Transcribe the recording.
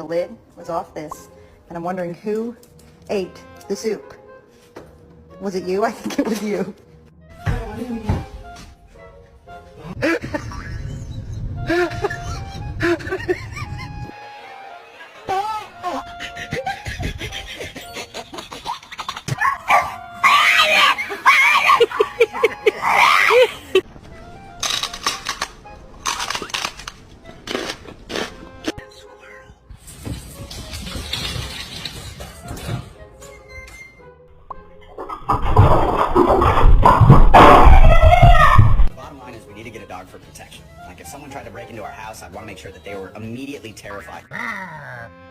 lid was off this, and I'm wondering who ate the soup. Was it you? I think it was you. Bottom line is we need to get a dog for protection. Like if someone tried to break into our house, I'd want to make sure that they were immediately terrified.